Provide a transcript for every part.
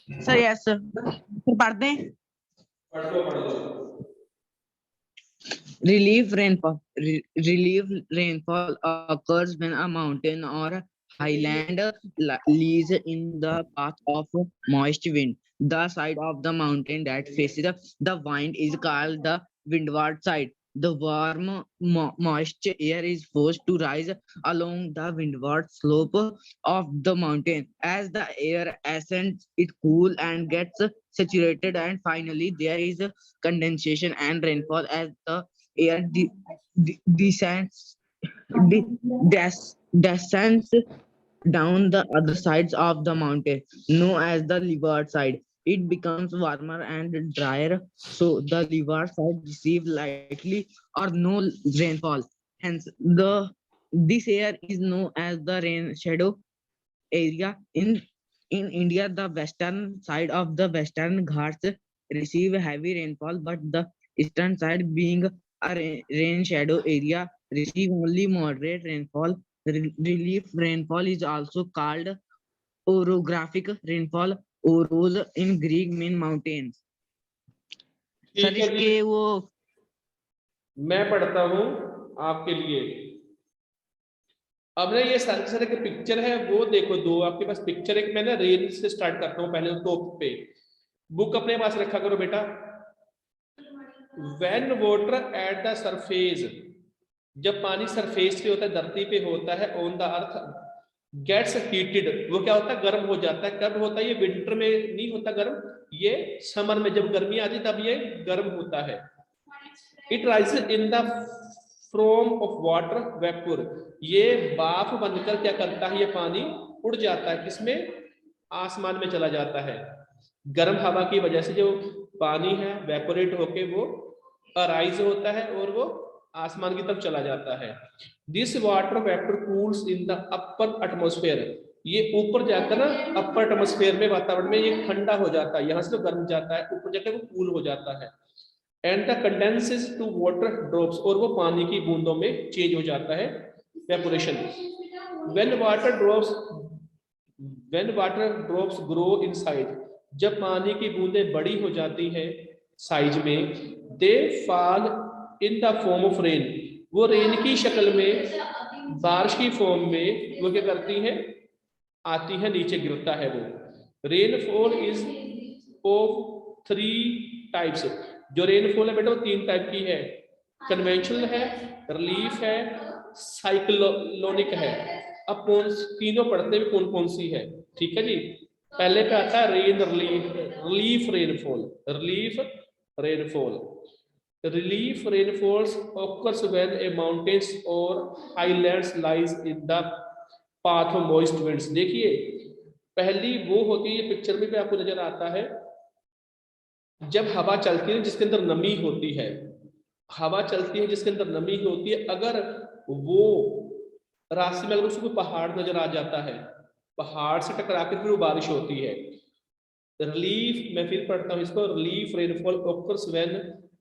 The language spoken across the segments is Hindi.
सर यस सर पढ़ दें। पढ़ दो। Relief rainfall occurs when a mountain or highland lies in the path of moist wind. The side of the mountain that faces the wind is called the windward side. The warm, moist air is forced to rise along the windward slope of the mountain. As the air ascends, it cools and gets saturated, and finally there is condensation and rainfall as the air descends de- descends down the other sides of the mountain, known as the leeward side. It becomes warmer and drier, so the leeward side receives lightly or no rainfall. Hence, the this air is known as the rain shadow area. In India, the western side of the Western Ghats receive heavy rainfall, but the eastern side, being a rain shadow area, receive only moderate rainfall. Relief rainfall is also called orographic rainfall. Oros in Greek mean mountains. Sir ठीक है जी, इसके वो मैं पढ़ता हूं आपके लिए। अब ना ये सारे सारे के पिक्चर है वो देखो, दो आपके पास पिक्चर। एक मैं ना रेन से स्टार्ट करता हूँ पहले टॉप पे। बुक अपने पास रखा करो बेटा। When water at the surface, जब पानी सरफेस पे होता है, धरती पे होता है, on the earth gets heated, वो क्या होता है, गर्म हो जाता है। कब होता है ये? विंटर में नहीं होता गर्म, ये समर में जब गर्मी आती है तब ये गर्म होता है। It rises in the from of water vapour, ये भाप बनकर क्या करता है, ये पानी उड़ जाता है, किसमें? आसमान में चला जाता है। गर्म हवा की वजह से जो पानी है वेपोरेट होके वो अराइज होता है और वो आसमान की तरफ चला जाता है। This water vapour cools in the upper atmosphere, ये ऊपर जाकर ना अपर एटमोस्फेयर में, वातावरण में ये ठंडा हो जाता है। यहाँ से तो गर्म जाता है, ऊपर जाकर वो कूल हो जाता है। And the condenses to water drops, और वो पानी की बूंदों में चेंज हो जाता है, evaporation. When water drops, when water drops grow in size, जब पानी की बूंदें बड़ी हो जाती हैं साइज में, they fall in the form of rain, वो रेन की शक्ल में, बारिश की फॉर्म में वो क्या करती हैं, आती है, नीचे गिरता है वो। रेनफॉल इज ऑफ 3 टाइप्स, जो रेनफॉल है बेटा वो 3 टाइप की है। कन्वेंशनल है, रिलीफ है, साइक्लोनिक है। अब कौन तीनों पढ़ते हुए कौन कौन सी है? ठीक है जी। पहले पे आता है rain relief, relief rainfall, relief rainfall. Relief rainfalls occurs when a mountains or highlands lies in the path of moist winds। देखिए पहली वो होती है, पिक्चर में भी आपको नजर आता है, जब हवा चलती है जिसके अंदर नमी होती है, हवा चलती है जिसके अंदर नमी होती है, अगर वो रास्ते में अगर उसको पहाड़ नजर आ जाता है, पहाड़ से टकरा के फिर वो बारिश होती है। रिलीफ, मैं फिर पढ़ता हूँ इसको, relief rainfall occurs when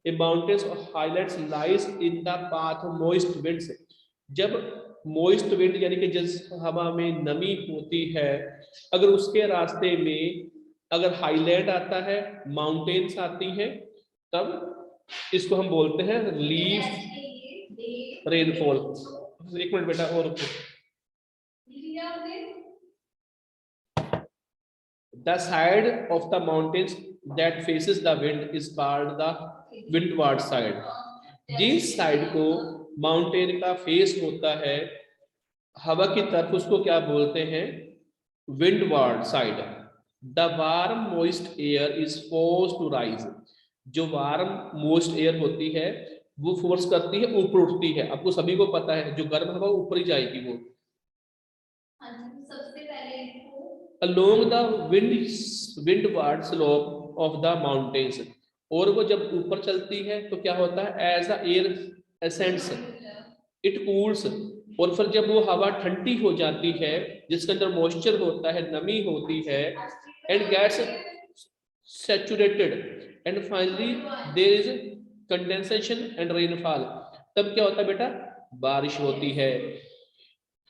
a mountains or highlands lies in the path of moist winds, जब मोइस्ट विंड यानी कि जिस हवा में नमी होती है, अगर उसके रास्ते में अगर हाईलैंड आता है, माउंटेन्स आती हैं, तब इसको हम बोलते हैं रिलीफ रेनफॉल। एक मिनट बेटा और रुको। The side of the mountains that faces the wind is called the windward side। जिस साइड को माउंटेन का फेस होता है हवा की तरफ, उसको क्या बोलते हैं? Windward side. The warm moist air is force to rise, जो वार्म मोइस्ट एयर होती है वो फोर्स करती है, ऊपर उठती है। आपको सभी को पता है जो गर्म हवा ऊपर ही जाएगी वो। along the windward slope of the mountains, और वो जब ऊपर चलती है तो क्या होता है, as a air ascends it cools, और फिर जब वो हवा ठंडी हो जाती है जिसके अंदर मॉइस्चर होता है, नमी होती है, and gets saturated and finally there is condensation and rainfall, तब क्या होता है बेटा? बारिश होती है।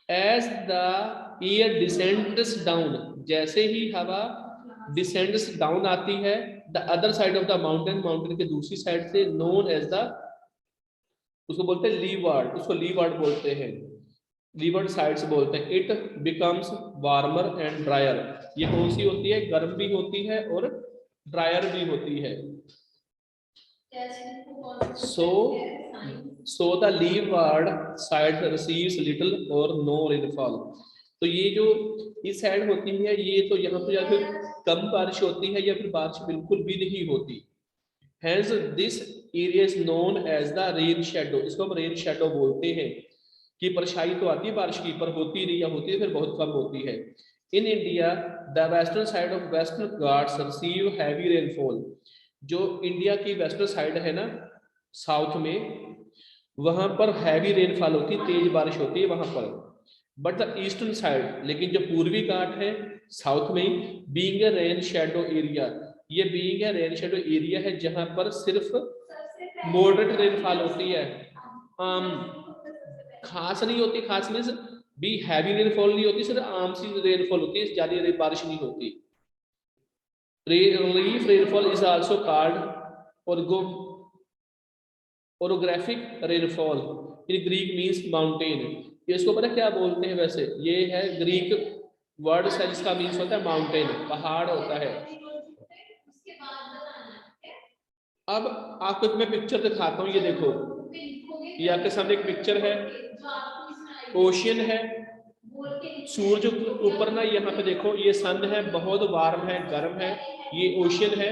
As the air descends down, जैसे ही हवा डिसेंड्स डाउन आती है the other side of the mountain, mountain के दूसरी साइड से, नोन एज द, उसको बोलते हैं लीवार्ड, उसको लीवार्ड बोलते हैं, लीवार्ड साइड्स बोलते हैं। It becomes warmer and dryer, ये कौन सी होती है, गर्म भी होती है और ड्रायर भी होती है। so the leeward side receives little or no rainfall, तो ये जो इस साइड होती है ये तो यहाँ पे या फिर कम बारिश होती है या फिर बारिश बिल्कुल भी नहीं होती। Hence this area is known as the rain shadow, इसको हम रेन शैडो बोलते हैं कि परछाई तो आती है बारिश की पर होती नहीं, या होती है फिर बहुत कम होती है। In India the western side of western Ghats receive heavy rainfall, जो इंडिया की वेस्टर्न साइड है ना साउथ में, वहां पर हैवी रेनफॉल होती है, तेज बारिश होती है वहां पर। बट द ईस्टर्न साइड, लेकिन जो पूर्वी घाट है साउथ में, being a rain shadow area, ये being a rain shadow area है जहां पर सिर्फ मॉडरेट रेनफॉल होती है, खास नहीं होती, खास मींस भी हैवी रेनफॉल नहीं होती, सिर्फ आम सी रेनफॉल होती है, ज्यादा बारिश नहीं होती। relief rainfall is also called orographic rainfall, in Greek means mountain। इसको पता क्या बोलते हैं वैसे, ये है ग्रीक वर्ड है जिसका मीन्स होता है माउंटेन, पहाड़ होता है। अब आपको मैं पिक्चर दिखाता हूँ, ये देखो, ये आपके सामने एक पिक्चर है, ओशियन है, सूरज ऊपर ना, यहाँ पे देखो ये सन है, बहुत वार्म है, गर्म है, ये ओशियन है।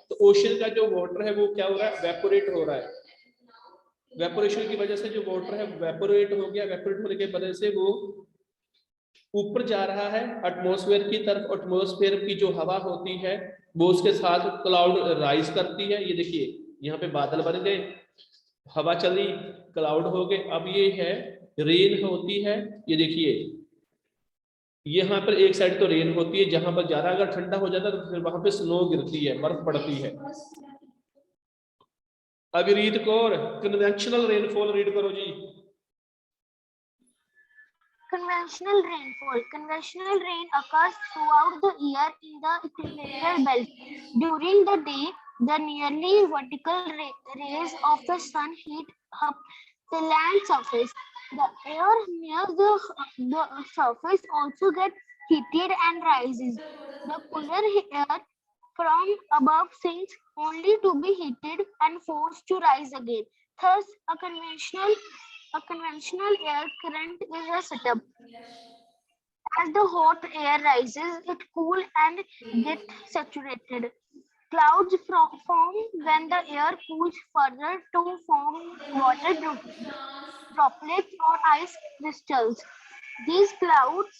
तो ओशियन का जो वाटर है वो क्या हो रहा है, वेपोरेट हो रहा है, वेपोरेशन की वजह से जो वाटर है वेपोरेट हो गया, वेपोरेट होने की वजह से वो ऊपर जा रहा है एटमॉस्फेयर की तरफ। एटमॉस्फेयर की जो हवा होती है वो उसके साथ क्लाउड राइज करती है, ये देखिए यहाँ पे बादल बन गए, हवा चली, क्लाउड हो गए, अब ये है रेन होती है। ये देखिए यहाँ पर एक साइड तो रेन होती है, जहां पर ज्यादा अगर ठंडा हो जाता है तो फिर वहां पे स्नो गिरती है, बर्फ पड़ती है। अभी read Kaur conventional rainfall read करो जी। Conventional rainfall. Conventional rain occurs throughout the year in the equatorial belt. During the day, the nearly vertical rays of the sun heat up the land surface. The air near the surface also gets heated and rises. The cooler air from above sinks only to be heated and forced to rise again. Thus, a conventional air current is a setup. As the hot air rises, it cools and gets saturated. Clouds form when the air cools further to form water droplets or ice crystals. These clouds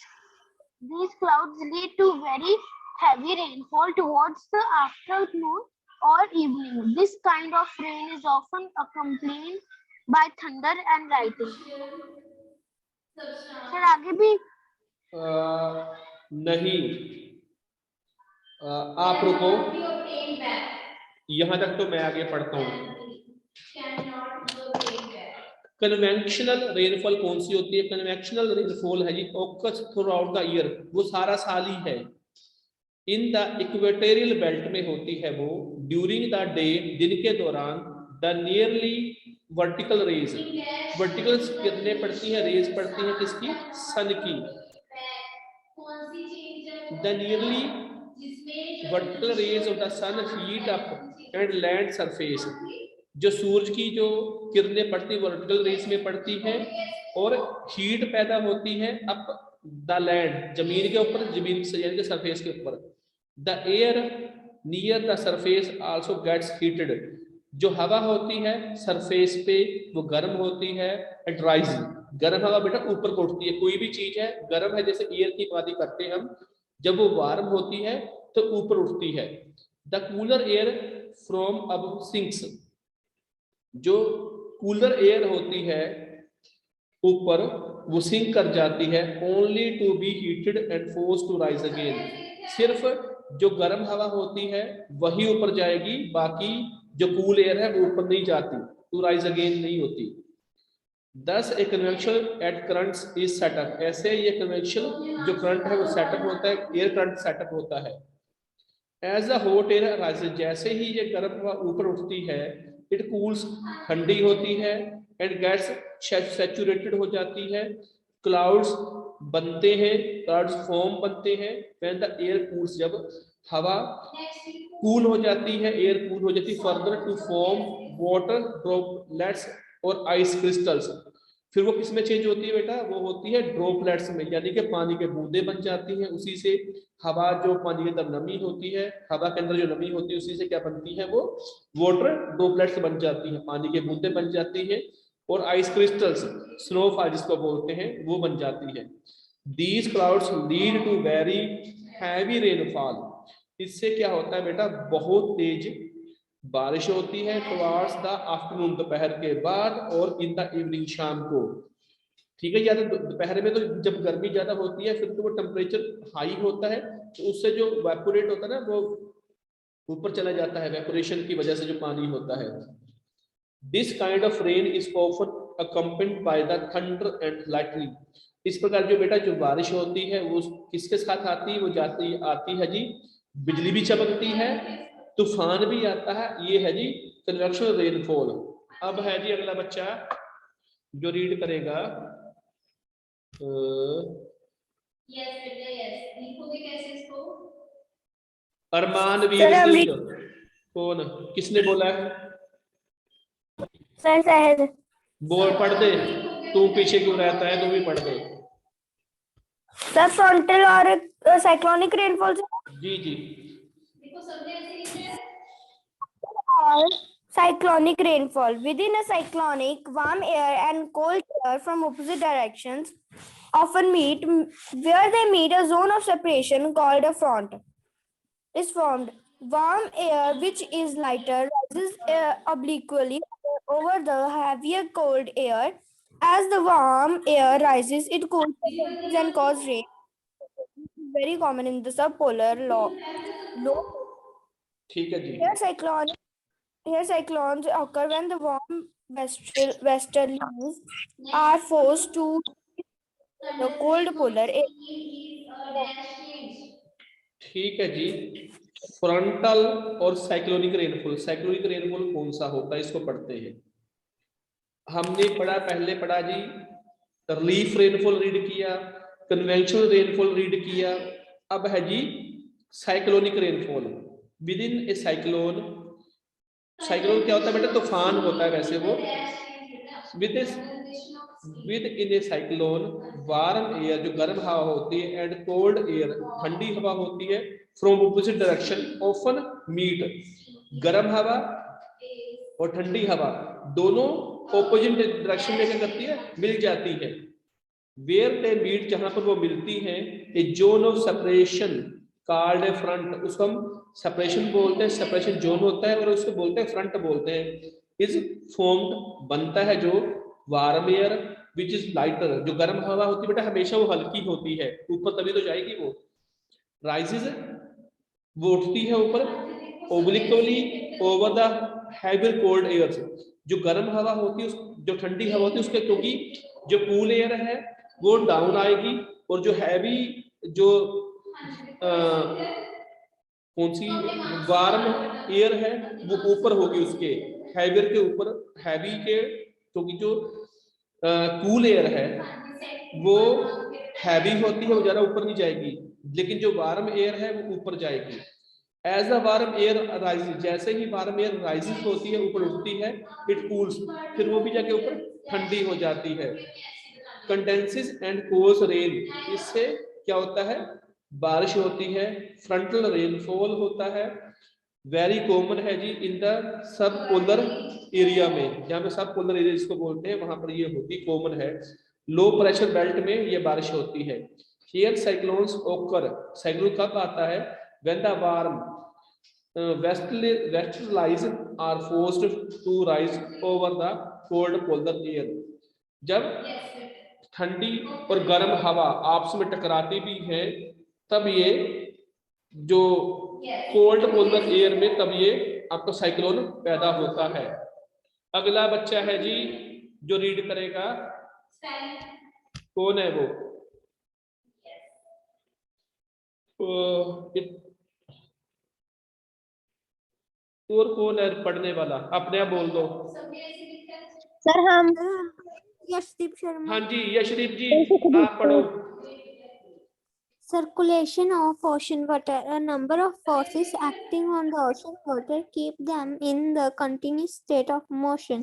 lead to very heavy rainfall towards the afternoon or evening. This kind of rain is often accompanied by thunder and lightning. Sir आगे भी नहीं, आप रुको, यहाँ तक तो मैं आगे पढ़ता हूँ। कन्वेंशनल रेनफॉल कौन सी होती है, कन्वेंशनल रेनफॉल है जी occurs throughout the year, वो सारा साल ही है। इन द इक्वेटोरियल बेल्ट में होती है वो, ड्यूरिंग द डे, दिन के दौरान, the nearly vertical rays, vertical कितने पड़ती है, रेज पड़ती है किसकी, सन की। The nearly vertical rays of the sun heat up and land surface, जो सूरज की जो किरणें पड़ती वर्टिकल रेज में पड़ती है और हीट पैदा होती है अप द लैंड, जमीन के ऊपर, जमीन के सरफेस के ऊपर। The air near the surface also gets heated, जो हवा होती है सरफेस पे वो गर्म होती है, एंड राइजिंग, गर्म हवा बेटा ऊपर को उठती है, कोई भी चीज है गर्म है, जैसे एयर की बात करते हैं हम, जब वो वार्म होती है तो ऊपर उठती है। The cooler air from above sinks, जो कूलर एयर होती है ऊपर वो सिंक कर जाती है, only to be heated and force to rise again, सिर्फ जो गर्म हवा होती है वही ऊपर जाएगी, बाकी जो कूल एयर है वो ऊपर नहीं जाती, टू राइज अगेन नहीं होती। Thus a conventional at currents is set up, ऐसे ये conventional जो करंट है वो सेटअप होता है, एयर करंट सेटअप होता है। As a hot air rises, जैसे ही ये गर्म हवा ऊपर उठती है, इट कूल्स, ठंडी होती है, एंड गेट्स सैचुरेटेड हो जाती है, क्लाउड्स बनते हैं, क्लाउड्स फॉर्म बनते हैं, व्हेन द एयर कूल्स, जब हवा कूल हो जाती है, एयर कूल हो जाती है, further to form water droplets और आइस क्रिस्टल्स। फिर वो किस में चेंज होती है बेटा, वो होती है ड्रॉपलेट्स में, यानी कि पानी के बूंदे बन जाती हैं। उसी से हवा, जो पानी के अंदर नमी होती है, हवा के अंदर जो नमी होती है, उसी से क्या बनती है, वो वाटर ड्रॉपलेट्स बन जाती है, पानी के बूंदे बन जाती है, और आइस क्रिस्टल्स, स्नोफॉल जिसको बोलते हैं, वो बन जाती है। These clouds lead to very heavy rainfall, इससे क्या होता है बेटा, बहुत तेज बारिश होती है टुवार्ड्स द आफ्टरनून, दोपहर के बाद, और इन द इवनिंग, शाम को। ठीक है, या तो दोपहर में तो जब गर्मी ज्यादा होती है, फिर तो वो टेम्परेचर हाई होता है, तो उससे जो वेपोरेट होता है ना, वो ऊपर चला जाता है, वेपोरेशन की वजह से जो पानी होता है। This kind of rain is often accompanied by the thunder and lightning, इस प्रकार जो बेटा जो बारिश होती है, वो किसके साथ आती है, वो जाती आती है जी, बिजली भी चमकती है, तूफान भी आता है, ये है जी कन्वेक्शनल रेनफॉल। अब है जी अगला बच्चा जो रीड करेगा, अरमान वीर सर, सिंह। कौन, किसने बोला है? सर शायद बोल, पढ़ दे, तू पीछे क्यों रहता है, तू भी पढ़ दे। सर फ्रंटल और साइक्लोनिक रेनफॉल जी जी, or cyclonic rainfall. Within a cyclonic, warm air and cold air from opposite directions often meet, where they meet a zone of separation called a front is formed. Warm air, which is lighter, rises obliquely over the heavier cold air. As the warm air rises, it cools surfaces and causes rain. This is very common in the subpolar low. ठीक है जी, Here cyclones occur when the warm westerlies are forced to the cold polar area. ठीक है जी। फ्रंटल और साइक्लोनिक रेनफॉल, साइक्लोनिक रेनफॉल कौन सा होता है, इसको पढ़ते हैं। हमने पढ़ा, पहले पढ़ा जी, रिलीफ रेनफॉल रीड किया, कन्वेंशनल रेनफॉल रीड किया, अब है जी cyclonic rainfall. Within a cyclone, cyclone क्या होता है बेटा, तूफान होता है वैसे वो। Within a cyclone, warm air, जो गर्म हवा होती है, एंड कोल्ड एयर, ठंडी हवा होती है, from opposite direction often meet, गर्म हवा और ठंडी हवा दोनों ऑपोजिट डायरेक्शन में क्या करती है, मिल जाती है। वेयर दे मीट, जहां पर वो मिलती हैं, a zone of separation called a front, उसको हम सेपरेशन बोलते हैं, सेपरेशन जोन होता है, और उसको बोलते हैं फ्रंट बोलते हैं। इज फॉर्म्ड, बनता है जो warm air which is lighter, जो गर्म हवा होती है बेटा हमेशा वो हल्की होती है, ऊपर तभी तो जाएगी वो। राइजेस, वो उठती है ऊपर, obliquely over the heavier cold airs, जो गर्म हवा होती है, जो ठंडी हवा होती है उसके, क्योंकि जो कूल एयर है वो डाउन आएगी, और जो हैवी, जो कौन सी वार्म एयर है वो ऊपर होगी, उसके हैवियर के ऊपर, हैवी के, क्योंकि जो कूल एयर है वो हैवी होती है, वो ज्यादा ऊपर नहीं जाएगी, लेकिन जो वार्म एयर है वो ऊपर जाएगी। As a warm air rises, जैसे ही वार्म एयर राइजेस होती है, ऊपर उठती है, इट कूल्स, फिर वो भी जाके ऊपर ठंडी हो जाती है। कंडेंसेस एंड कोल्स रेन, इससे क्या होता है, बारिश होती है। फ्रंटल रेनफॉल होता है, वेरी कॉमन है जी in the sub polar area में, जहाँ पे सब पोलर एरिया जिसको बोलते हैं, वहां पर ये होती कॉमन है। लो प्रेशर बेल्ट में ये बारिश होती है। हियर साइक्लोन्स ओकर, साइक्लोन कब आता है, when the warm westerlies are forced to rise over the cold polar air, जब ठंडी और गर्म हवा आपस में टकराती भी है, तब ये जो कोल्ड पोलर एयर में, तब ये आपका साइक्लोन पैदा होता है। अगला बच्चा है जी जो रीड करेगा, कौन है वो, और कौन है पढ़ने वाला? अपने आप बोल दो। सर हम यशदीप शर्मा। हाँ जी यशदीप जी, आप पढ़ो। Circulation of ocean water. A number of forces acting on the ocean water keep them in the continuous state of motion.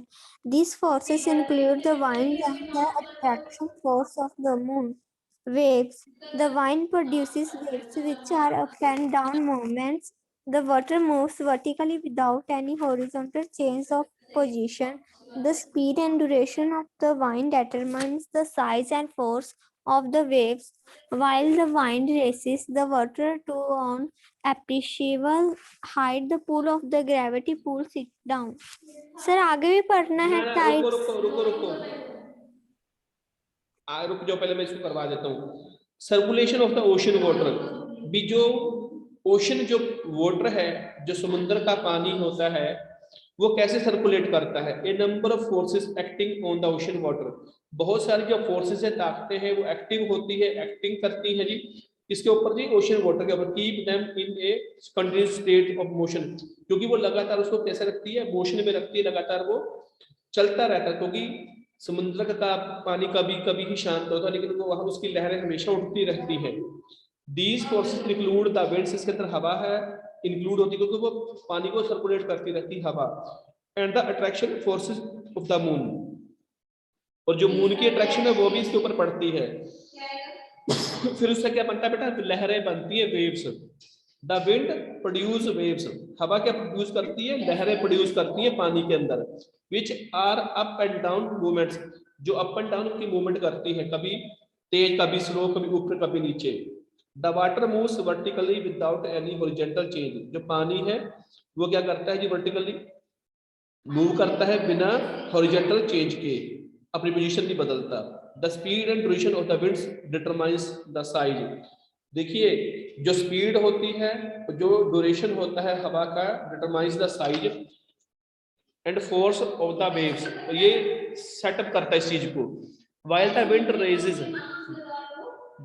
These forces include the wind and the attraction force of the moon. Waves. The wind produces waves which are up and down movements. The water moves vertically without any horizontal change of position. The speed and duration of the wind determines the size and force of the waves. While the wind raises the water to an appreciable height, the pull of the gravity pulls it down. Sir आगे भी पढ़ना है रुको टाइप्स। रुको रुको रुको, रुक जाओ, पहले मैं इसको करवा देता हूँ। Circulation of the ocean water, भी जो ओशन जो वाटर है, जो समुद्र का पानी होता है, वो कैसे सर्कुलेट करता है? A number of forces acting on the ocean water, बहुत सारी जो फोर्सेस है, ताकतें हैं, वो एक्टिव होती है, एक्टिंग करती है जी इसके ऊपर जी, ओशन वाटर के ऊपर। Keep them in A continuous state of motion, क्योंकि वो लगातार उसको कैसे रखती है? मोशन में रखती है, लगातार वो चलता रहता है, क्योंकि समुद्र का पानी कभी कभी ही शांत होता है, लेकिन वो वहां उसकी लहरें हमेशा उठती रहती है। These forces include the winds, इसके अंदर हवा है इंक्लूड होती है, क्योंकि वो पानी को सर्कुलेट करती रहती है हवा। And the attraction forces of the moon, और जो मून की अट्रैक्शन है वो भी इसके ऊपर पड़ती है। फिर उससे क्या बनता है बेटा? लहरें बनती है, waves. The wind produce waves, हवा क्या प्रोड्यूस करती है? लहरें प्रोड्यूस करती है पानी के अंदर, which are up and down movements, जो अप एंड डाउन की मूवमेंट करती है, कभी तेज, कभी स्लो, कभी ऊपर, कभी नीचे। The water moves vertically without any horizontal change, जो पानी है वो क्या करता है जी? वर्टिकली मूव करता है बिना हॉरिजॉन्टल चेंज के, अपनी पोजीशन नहीं बदलता। The speed and duration of the winds determines the size, देखिए जो स्पीड होती है, जो ड्यूरेशन होता है हवा का, determines the size and force of the waves, और ये सेटअप करता है इस चीज को। While the wind raises,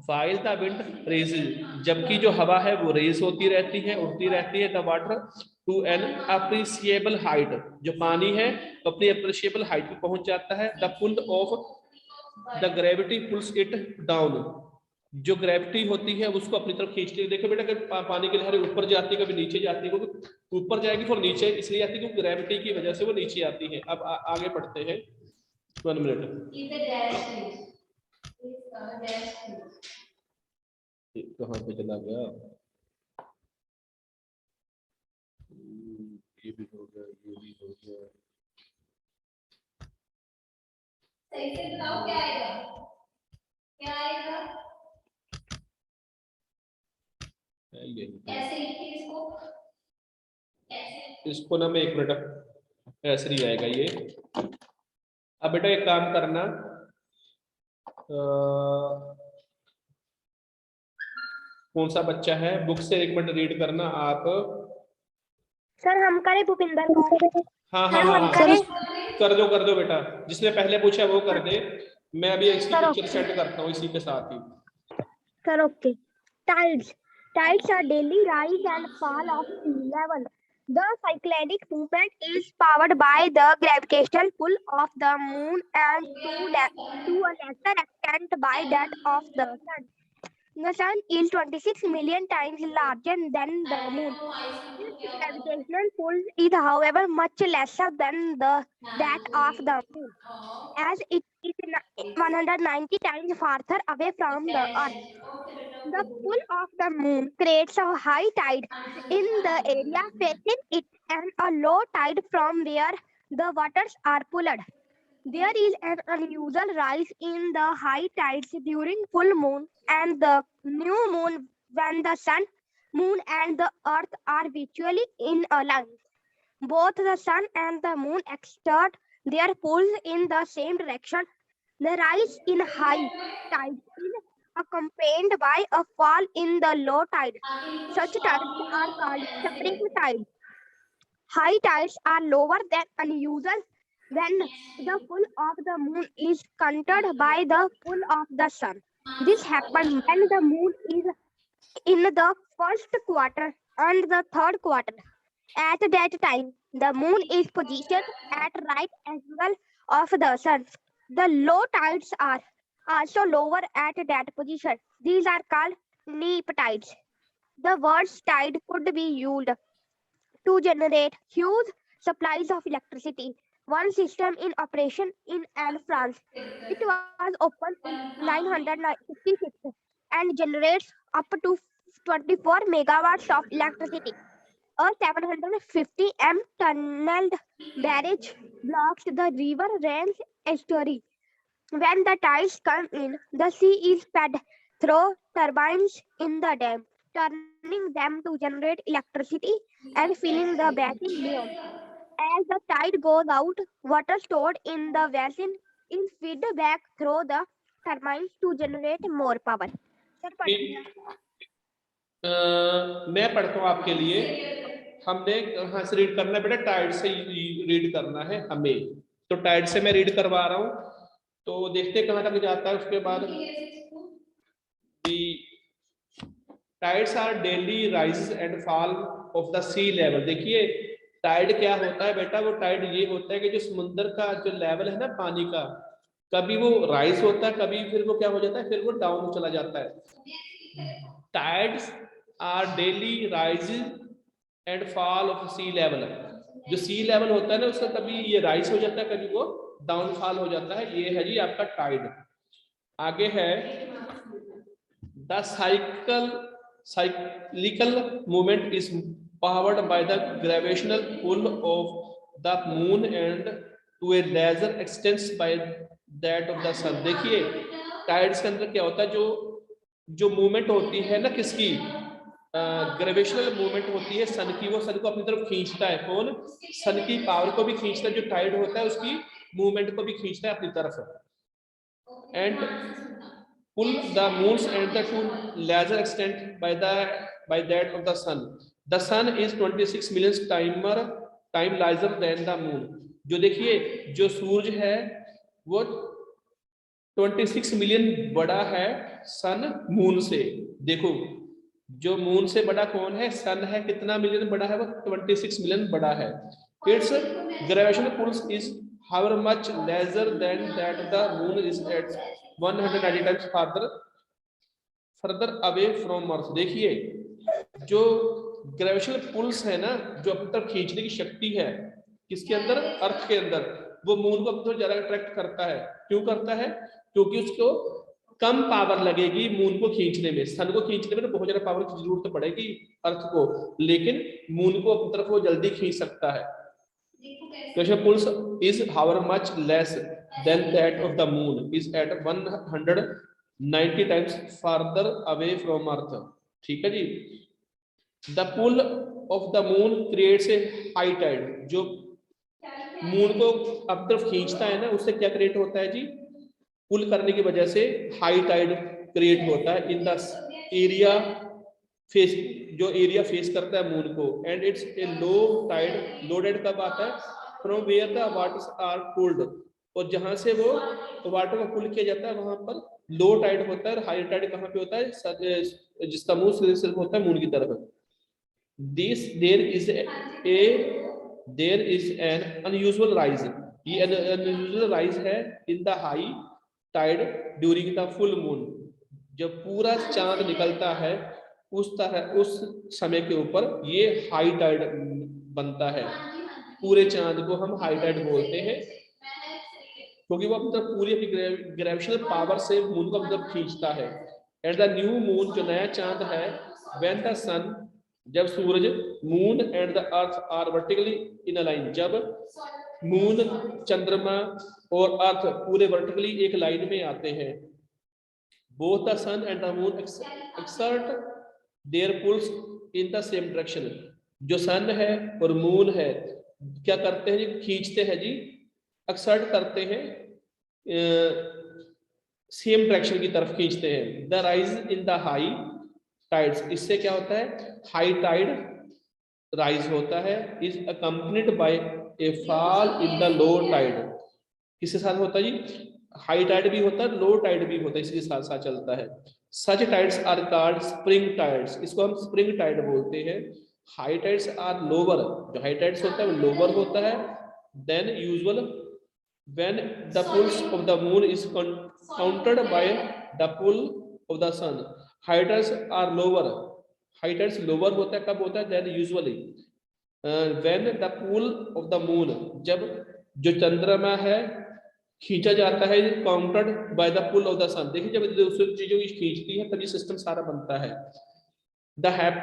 while the wind raises, जबकि जो हवा है वो रेज होती रहती है, उड़ती रहती है। The water to an appreciable height, जो पानी है अपनी अप्रिशिएबल हाइट पे पहुंच जाता है। The pull of the gravity pulls it down, जो ग्रेविटी होती है उसको अपनी तरफ खींचती है। देखो बेटा, कभी पानी की लहरें ऊपर जाती है, कभी नीचे जाती है, क्योंकि ऊपर जाएगी फिर नीचे इसलिए आती है क्योंकि ग्रेविटी की वजह से वो नीचे आती है। अब आगे पढ़ते हैं, 1 मिनट। कहाँ पे चला गया? ये भी हो गया, ये भी हो गया। सही से बताओ क्या आएगा, क्या आएगा? ऐसे लिखिए इसको, ऐसे। इसको ना मैं 1 मिनट, ऐसे ही आएगा ये। अब बेटा एक काम करना, कौन सा बच्चा है, बुक से 1 मिनट रीड करना आप। सर हम करें भूपिंदर का? हाँ हाँ हाँ, कर दो बेटा, जिसने पहले पूछा वो कर दे। मैं अभी इसकी पिक्चर सेंड करता हूँ इसी के साथ ही। Sir, okay. Tides. Tides are daily rise and fall of sea level. The cyclonic movement is powered by the gravitational pull of the moon and to a lesser extent by that of the sun. The sun is 26 million times larger than the moon. Its gravitational pull is, however, much lesser than that of the moon, as it is 190 times farther away from the earth. The pull of the moon creates a high tide in the area facing it and a low tide from where the waters are pulled. There is an unusual rise in the high tides during full moon and the new moon when the sun, moon and the earth are virtually in a line. Both the sun and the moon exert their pulls in the same direction. The rise in high tide is accompanied by a fall in the low tide. Such tides are called spring tides. High tides are lower than unusual when the pull of the moon is countered by the pull of the sun. This happens when the moon is in the first quarter and the third quarter. At that time, the moon is positioned at right angle of the sun. The low tides are also lower at that position. These are called neap tides. The word tide could be used to generate huge supplies of electricity. One system in operation in Anne, France. It was opened in 956 and generates up to 24 megawatts of electricity. A 750 m tunneled barrage blocks the river Range estuary. When the tides come in, the sea is fed through turbines in the dam, turning them to generate electricity and filling the basin beyond. As the tide goes out, water stored in the basin is fed back through the turbines to generate more power. Sir, पढ़िए। मैं पढ़ता हूँ आपके लिए। हमने कहाँ से रीड करना है बेटा? टाइड से रीड करना है हमें। तो टाइड से मैं रीड करवा रहा हूँ, तो देखते कहाँ तक जाता है। उसके बाद tides are daily rise and fall of the sea level. देखिए टाइड क्या होता है बेटा? वो टाइड ये होता है कि जो समुद्र का जो लेवल है ना पानी का, कभी वो राइज होता है, कभी फिर वो क्या हो जाता है, फिर वो डाउन चला जाता है। Tides are daily rise and fall of sea level. जो सी लेवल होता है ना उसका कभी ये राइज हो जाता है, कभी वो डाउनफॉल हो जाता है। ये है जी आपका टाइड। आगे है the cyclical movement is powered by the gravitational pull of the moon and to a lesser extent by that of the sun। देखिए टाइड्स के अंदर क्या होता है, जो मूवमेंट होती है ना किसकी, ग्रेविटेशनल मूवमेंट होती है सन की, वो सन को अपनी तरफ खींचता है। कौन? सन की पावर को भी खींचता है। जो टाइड होता है उसकी मूवमेंट को भी खींचता है अपनी तरफ। And pull the moons and the to lesser extent by that of the sun. The sun is 26 million time larger than the moon। जो देखिए जो सूरज है वो 26 मिलियन बड़ा है सन मून से। देखो जो मून से बड़ा कौन है? सन है। कितना मिलियन बड़ा है? वो 26 मिलियन बड़ा है। Its gravitational pull is however much lesser than that of the moon is at 190 times further away from Earth। देखिए जो ग्रेविटेशनल पुल्स है ना, जो अपनी तरफ खींचने की शक्ति है किसके अंदर? अर्थ के अंदर। वो मून को अपनी तरफ ज्यादा अट्रैक्ट करता है। क्यों करता है? क्योंकि उसको कम पावर लगेगी मून को खींचने में। सन को खींचने में तो बहुत ज्यादा पावर की जरूरत पड़ेगी अर्थ को, लेकिन मून को अपनी तरफ वो जल्दी खींच सकता है। Gravitational pulse is however much less than that of the moon is at 190 times farther away from Earth। ठीक है जी। The pull of the moon creates a high tide। जो मून को अपनी तरफ खींचता है ना, उससे क्या क्रिएट होता है जी? पुल करने की वजह से हाई टाइड क्रिएट होता है इन द एरिया फेस, जो एरिया फेस करता है मून को। And it's a low tide. Low tide कब आता है? From where the waters are pulled. और जहां से वो वाटर को पुल किया जाता है वहां पर लो टाइड होता है। हाई टाइड कहां पे होता है? जिसका मुंह सिर्फ होता है मून की तरफ। There is an unusual rise. ये अनयूजुअल राइज है in the high tide during the full moon. जब पूरा चांद निकलता है उस समय के ऊपर ये हाई टाइड बनता है। पूरे चांद को हम हाई टाइड बोलते हैं क्योंकि वो अपनी पूरी अपनी ग्रेविटेशनल पावर से मून को अपनी खींचता है। एंड द न्यू मून, जो नया चांद है, व्हेन द सन, जब सूरज, moon and the earth are vertically in a line. जब मून, चंद्रमा और अर्थ पूरे वर्टिकली एक लाइन में आते हैं। Both the sun and the moon exert their pulls in the same direction. जो सन है और मून है क्या करते हैं जी? खींचते हैं जी, एक्सर्ट करते हैं, सेम डायरेक्शन की तरफ खींचते हैं। The rise in the high tides, इससे क्या होता है? हाई टाइड राइज होता है, is accompanied by a fall in the low tide. किसके साथ होता है जी? हाई टाइड भी होता है, लो टाइड भी होता है, इसके साथ चलता है। Such tides are called spring tides. इसको हम स्प्रिंग टाइड बोलते हैं। हाई टाइड्स आर लोअर, जो हाई टाइड्स होता है वो लोअर होता है than usual when the pulls of the moon is counted by the pull of the sun. High tides are lower, high tides lower होता है कब होता है than usually when the pull of the moon, जब जो चंद्रमा है खींचा जाता है counted by the pull of the sun. देखिए जब दूसरी चीजों की खींचती है तभी सिस्टम सारा बनता है।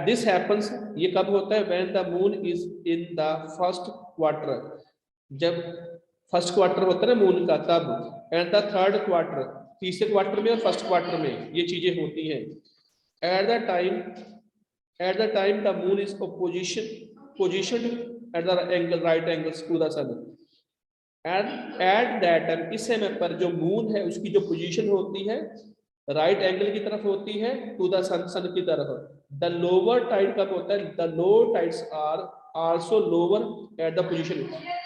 दिस हैपेंस, ये कब होता है when the moon is in the first quarter, जब फर्स्ट क्वार्टर होता है ना मून का तब, एंड द थर्ड क्वार्टर, तीसरे क्वार्टर में और फर्स्ट क्वार्टर में ये चीजें होती हैं। At the time the moon is position at the angle right angles to the sun, and at that time, इस समय पर जो मून है उसकी जो पोजीशन होती है राइट एंगल की तरफ होती है टू द सन, सन की तरफ। द लोअर टाइड कब होता है, the low tides are also lower at the position,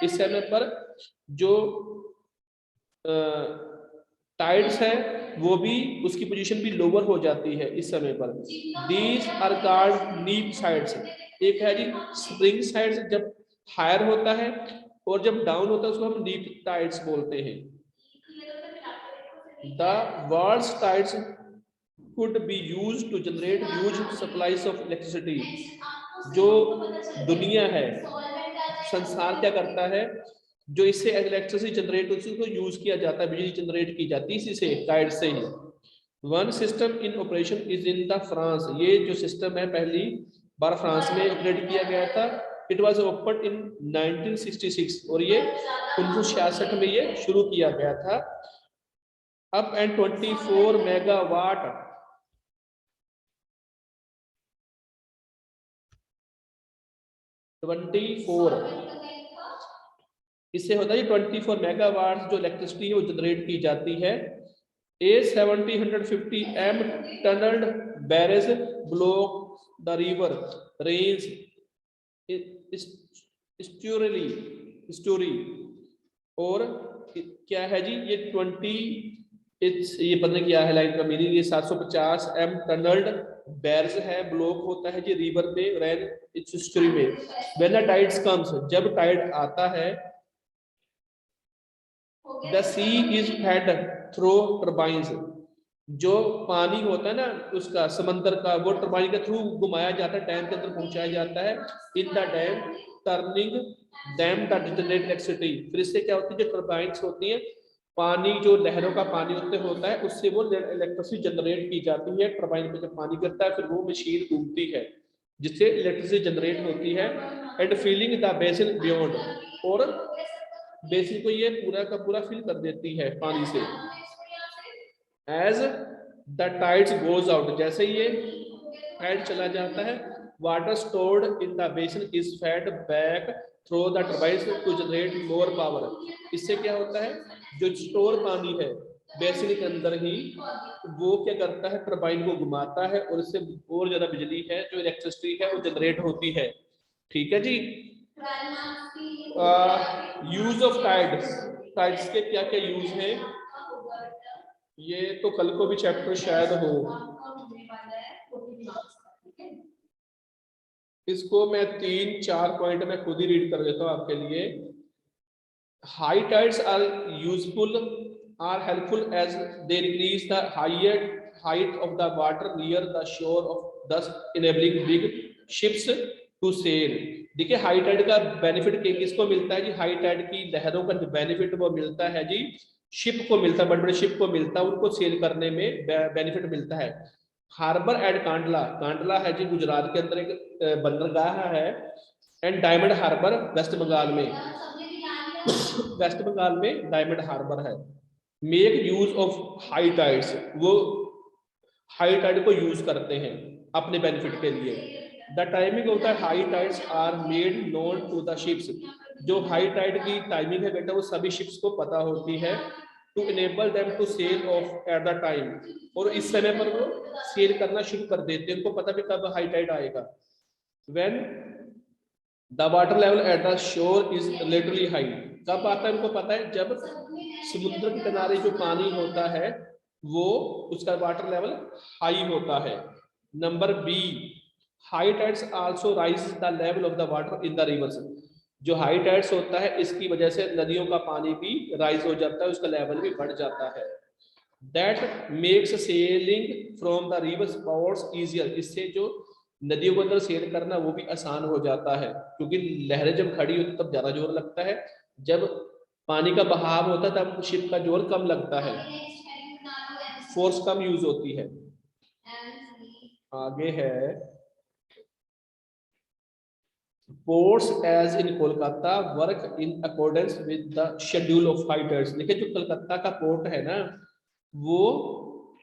इस समय पर जो टाइड्स है वो भी उसकी पोजीशन भी लोअर हो जाती है इस समय पर। दीज आर कॉल्ड नीप साइड्स, एक है जी स्प्रिंग साइड्स जब हायर होता है, और जब डाउन होता है उसको हम नीप टाइड्स बोलते हैं। The world's tides could be used to generate huge supplies of electricity, जो दुनिया है संसार क्या करता है, जो इससे इलेक्ट्रिसिटी जनरेट होती है उसको यूज किया जाता है, बिजली जनरेट की जाती है इसी से, टाइड से ही। One system in operation is in the France, ये जो सिस्टम है पहली बार फ्रांस में ऑपरेट किया गया था। इट वाज ओपन इन 1966, और ये 1966 में ये शुरू किया गया था। अप एंड 24 मेगावाट, इससे होता है 24 मेगावाट जो इलेक्ट्रिसिटी है वो जनरेट की जाती है। A 750 M tunneled barrage block the river rains estuary, और क्या है जी ये 20, ये पता नहीं क्या है लाइन का मीनिंग, ये 750 M टनल्ड बैरज है, ब्लॉक होता है जी रिवर में, रेन estuary में। When the tides comes, जब टाइड आता है, the sea is fed through turbines, जो पानी होता है ना उसका समंदर का, वो टरबाइन के थ्रू घुमाया जाता है, डैम के अंदर पहुंचाया जाता है। In the dam turning dam the generate electricity, फिर इससे क्या होती है जो टरबाइंस होती हैं, पानी जो लहरों का पानी होता है उससे वो इलेक्ट्रिसिटी जनरेट की जाती है। टरबाइन पे जब पानी गिरता है फिर वो मशीन घूमती है जिससे इलेक्ट्रिसिटी जनरेट होती है। And filling the basin beyond, और बेसिन को ये पूरा का पूरा फिल कर देती है पानी से। As the tides goes out, जैसे ये टाइड चला जाता है, water stored in the basin is fed back through the turbines to generate more power. इससे क्या होता है जो स्टोर पानी है बेसिन के अंदर ही, वो क्या करता है टरबाइन को घुमाता है और इससे और ज्यादा बिजली है जो इलेक्ट्रिसिटी है वो जनरेट होती है। ठीक है जी। यूज ऑफ टाइड्स, टाइड्स के क्या क्या यूज है, ये तो कल को भी चैप्टर शायद हो, इसको मैं 3-4 पॉइंट में खुद ही रीड कर देता हूं आपके लिए। High tides are useful are helpful as they increase the height of the water near the shore of thus enabling big ships to sail. देखिए हाई टाइड का बेनिफिट किसको मिलता है जी, हाई टाइड की लहरों का बेनिफिट वो मिलता है जी शिप को मिलता है, बड़े बड़े शिप को मिलता है, उनको सेल करने में बेनिफिट मिलता है। हार्बर एट कांडला, कांडला है जी गुजरात के अंदर एक बंदरगाह है, एंड डायमंड हार्बर वेस्ट बंगाल में, वेस्ट बंगाल में डायमंड हार्बर है। Make use of high tides, वो हाई टाइड को यूज करते हैं अपने बेनिफिट के लिए। The timing of the high tides are made known to the ships, जो हाई टाइड की टाइमिंग है बेटा वो सभी शिप्स को पता होती है। To enable them to sail off at the time, और इस समय पर वो सेल करना शुरू कर देते हैं, उनको पता भी कब हाई टाइड आएगा। When the water level at the shore is literally high, कब आता है उनको पता है जब समुद्र के किनारे जो पानी होता है वो उसका वाटर लेवल हाई होता है। Number B, high tides also rise the level of the water in the rivers. जो हाई टाइड्स होता है इसकी वजह से नदियों का पानी भी राइज हो जाता है, उसका लेवल भी बढ़ जाता है। That makes selling from the reverse ports easier. इससे जो नदियों के अंदर सेल करना वो भी आसान हो जाता है, क्योंकि लहरें जब खड़ी होती तब ज्यादा जोर लगता है, जब पानी का बहाव होता है तब शिप का जोर कम लगता है, फोर्स कम यूज होती है। आगे है ports as in Kolkata work in accordance with the schedule of high tides. देखिए जो कलकत्ता का पोर्ट है ना वो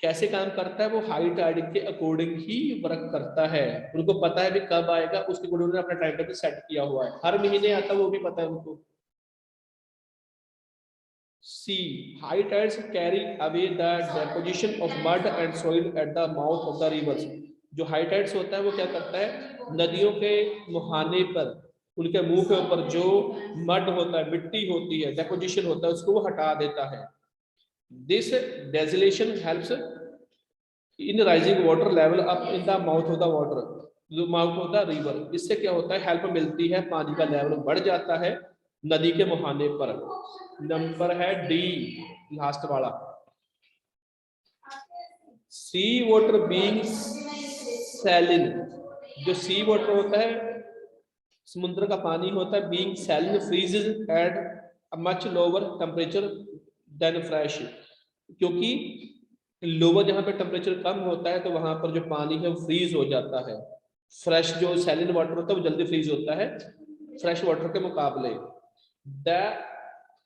कैसे काम करता है, वो हाई टाइड के अकॉर्डिंग ही वर्क करता है। उनको पता है भी कब आएगा, उसके अकॉर्डिंग उन्होंने अपना टाइम टेबल सेट किया हुआ है, हर महीने आता है वो भी पता है उनको। See high tides carry away the deposition of mud and soil at the mouth of the rivers. जो हाई टाइड्स होता है वो क्या करता है, नदियों के मुहाने पर उनके मुंह के ऊपर जो मड होता है, मिट्टी होती है, डेपोजिशन होता है, उसको वो हटा देता है। This desiltation helps in rising water level up in the mouth of the water, mouth of the river. इससे क्या होता है, हेल्प मिलती है, पानी का लेवल बढ़ जाता है नदी के मुहाने पर। नंबर है डी लास्ट वाला, सी वाटर बीइंग सैलिन। जो सी वाटर होता है, समुद्र का पानी होता है, being saline freezes at a much lower temperature than fresh. क्योंकि लोअर जहाँ पे टेम्परेचर कम होता है तो वहां पर जो पानी है वो फ्रीज हो जाता है। फ्रेश जो सैलिन वाटर होता है वो जल्दी फ्रीज होता है फ्रेश वाटर के मुकाबले। The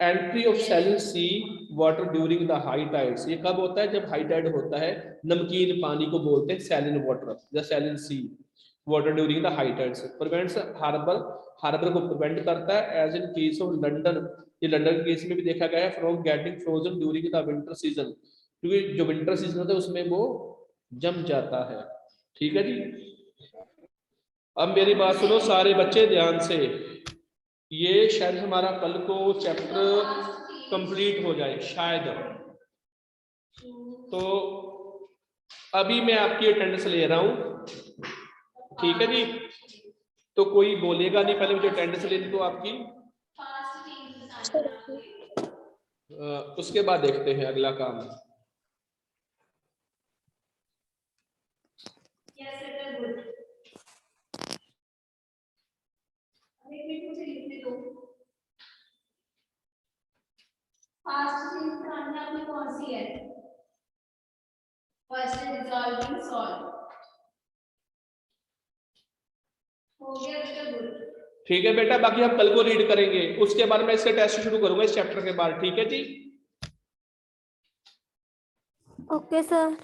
entry of saline sea water during the high tides, ये कब होता है, जब हाई टाइड होता है। नमकीन पानी को बोलते हैं सैलिन वाटर या saline sea water during the high tides. Prevents harbour, harbour को प्रिवेंट करता है as in case of London. ये लंदन केस में भी देखा गया है, from getting frozen during the winter season, क्योंकि जो विंटर सीजन होता है उसमें वो जम जाता है। ठीक है जी। अब मेरी बात सुनो सारे बच्चे ध्यान से, ये शायद हमारा कल को चैप्टर कंप्लीट हो जाए शायद, तो अभी मैं आपकी अटेंडेंस ले रहा हूं, ठीक है जी। तो कोई बोलेगा नहीं, पहले मुझे अटेंडेंस लेनी तो आपकी, उसके बाद देखते हैं अगला काम। फास्ट चेंज करानी आपने कौन सी है? First dissolving salt. हो गया बेटा, गुड। ठीक है बेटा, बाकी हम कल को रीड करेंगे, उसके बाद मैं इसके टेस्ट शुरू करूंगा इस चैप्टर के बाद। ठीक है जी। Okay sir.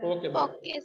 Okay bye.